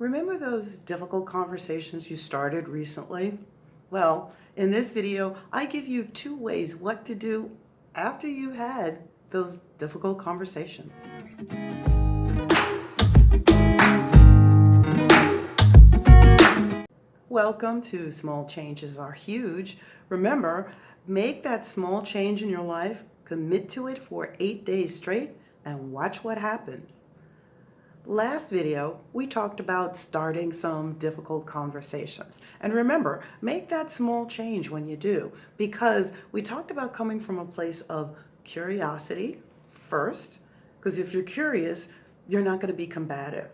Remember those difficult conversations you started recently? Well, in this video, I give you 2 ways what to do after you had those difficult conversations. Welcome to Small Changes Are Huge. Remember, make that small change in your life, commit to it for 8 days straight, and watch what happens. Last video, we talked about starting some difficult conversations. And remember, make that small change when you do, because we talked about coming from a place of curiosity first, because if you're curious, you're not going to be combative.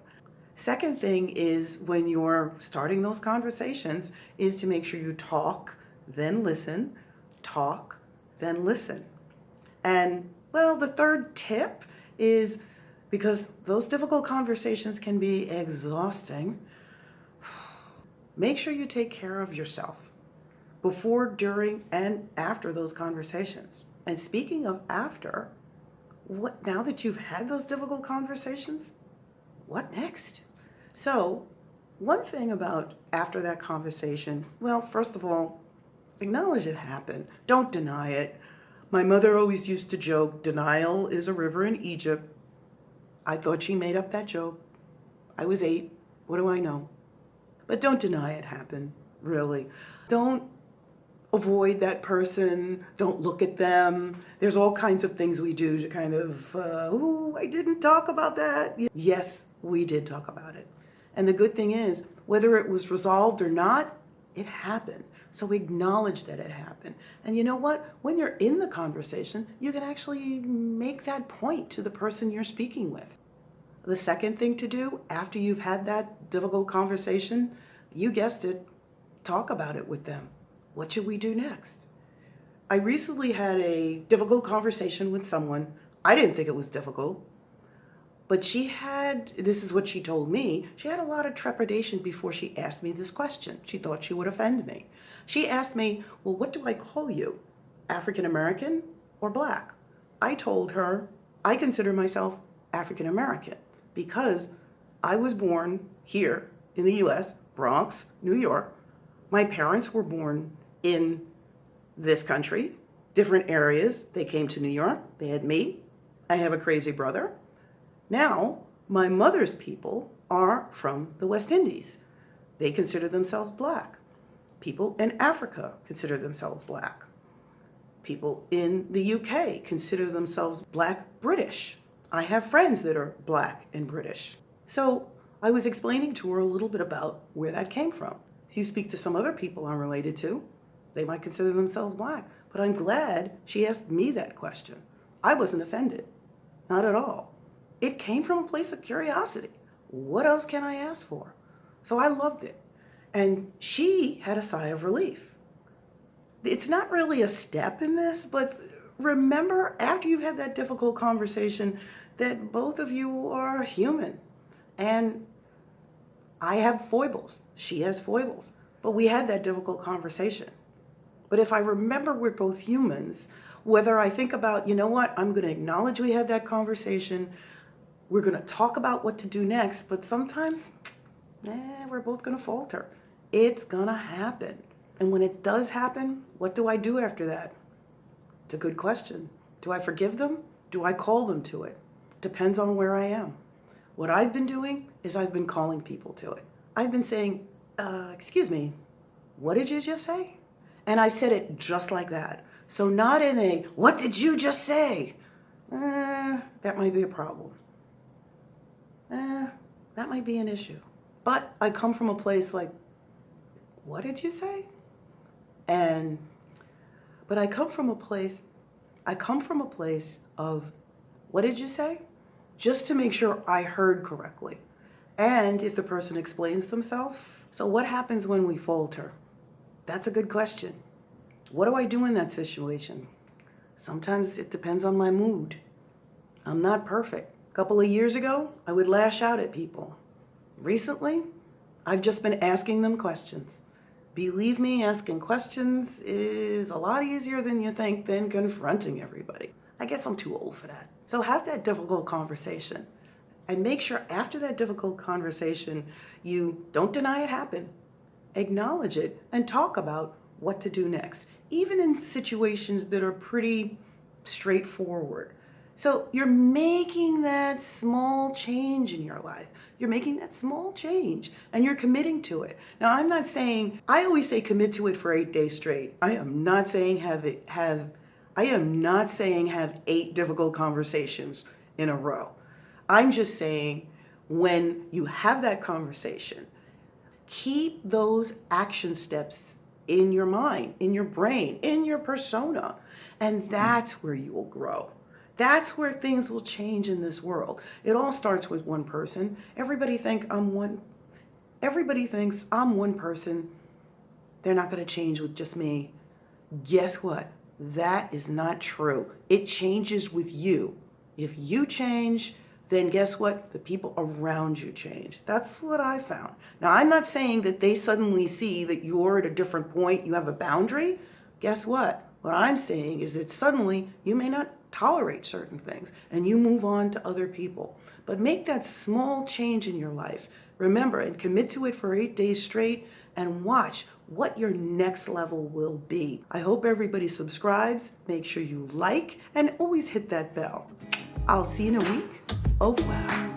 Second thing is when you're starting those conversations is to make sure you talk, then listen, talk, then listen. And well, the third tip is, because those difficult conversations can be exhausting, make sure you take care of yourself before, during, and after those conversations. And speaking of after, now that you've had those difficult conversations, what next? So, one thing about after that conversation, well, first of all, acknowledge it happened. Don't deny it. My mother always used to joke, denial is a river in Egypt. I thought she made up that joke. I was 8. What do I know? But don't deny it happened, really. Don't avoid that person. Don't look at them. There's all kinds of things we do to kind of, I didn't talk about that. Yes, we did talk about it. And the good thing is, whether it was resolved or not, it happened. So acknowledge that it happened. And you know what? When you're in the conversation, you can actually make that point to the person you're speaking with. The second thing to do after you've had that difficult conversation, you guessed it, talk about it with them. What should we do next? I recently had a difficult conversation with someone. I didn't think it was difficult, but this is what she told me, she had a lot of trepidation before she asked me this question. She thought she would offend me. She asked me, well, what do I call you? African American or Black? I told her I consider myself African American because I was born here in the US, Bronx, New York. My parents were born in this country, different areas. They came to New York. They had me. I have a crazy brother. Now, my mother's people are from the West Indies. They consider themselves Black. People in Africa consider themselves Black. People in the UK consider themselves Black British. I have friends that are Black and British. So I was explaining to her a little bit about where that came from. If you speak to some other people I'm related to, they might consider themselves Black. But I'm glad she asked me that question. I wasn't offended, not at all. It came from a place of curiosity. What else can I ask for? So I loved it. And she had a sigh of relief. It's not really a step in this, but remember after you've had that difficult conversation that both of you are human. And I have foibles. She has foibles. But we had that difficult conversation. But if I remember we're both humans, whether I think about, you know what, I'm going to acknowledge we had that conversation, we're going to talk about what to do next, but sometimes, we're both going to falter. It's going to happen. And when it does happen, what do I do after that? It's a good question. Do I forgive them? Do I call them to it? Depends on where I am. What I've been doing is I've been calling people to it. I've been saying, excuse me, what did you just say? And I've said it just like that. So not in a, what did you just say? That might be a problem. That might be an issue. But I come from a place like, what did you say? But I come from a place of, what did you say? Just to make sure I heard correctly. And if the person explains themselves, so what happens when we falter? That's a good question. What do I do in that situation? Sometimes it depends on my mood. I'm not perfect. A couple of years ago, I would lash out at people. Recently, I've just been asking them questions. Believe me, asking questions is a lot easier than you think than confronting everybody. I guess I'm too old for that. So have that difficult conversation. And make sure after that difficult conversation, you don't deny it happened. Acknowledge it and talk about what to do next, even in situations that are pretty straightforward. So you're making that small change in your life. You're making that small change and you're committing to it. Now, I'm not saying, I always say commit to it for 8 days straight. I am not saying have 8 difficult conversations in a row. I'm just saying when you have that conversation, keep those action steps in your mind, in your brain, in your persona, and that's where you will grow. That's where things will change in this world. It all starts with one person. Everybody thinks I'm one person. They're not going to change with just me. Guess what? That is not true. It changes with you. If you change, then guess what? The people around you change. That's what I found. Now, I'm not saying that they suddenly see that you're at a different point, you have a boundary. Guess what? What I'm saying is that suddenly you may not tolerate certain things and you move on to other people. But make that small change in your life. Remember, and commit to it for 8 days straight and watch what your next level will be. I hope everybody subscribes. Make sure you like and always hit that bell. I'll see you in a week. Oh, wow.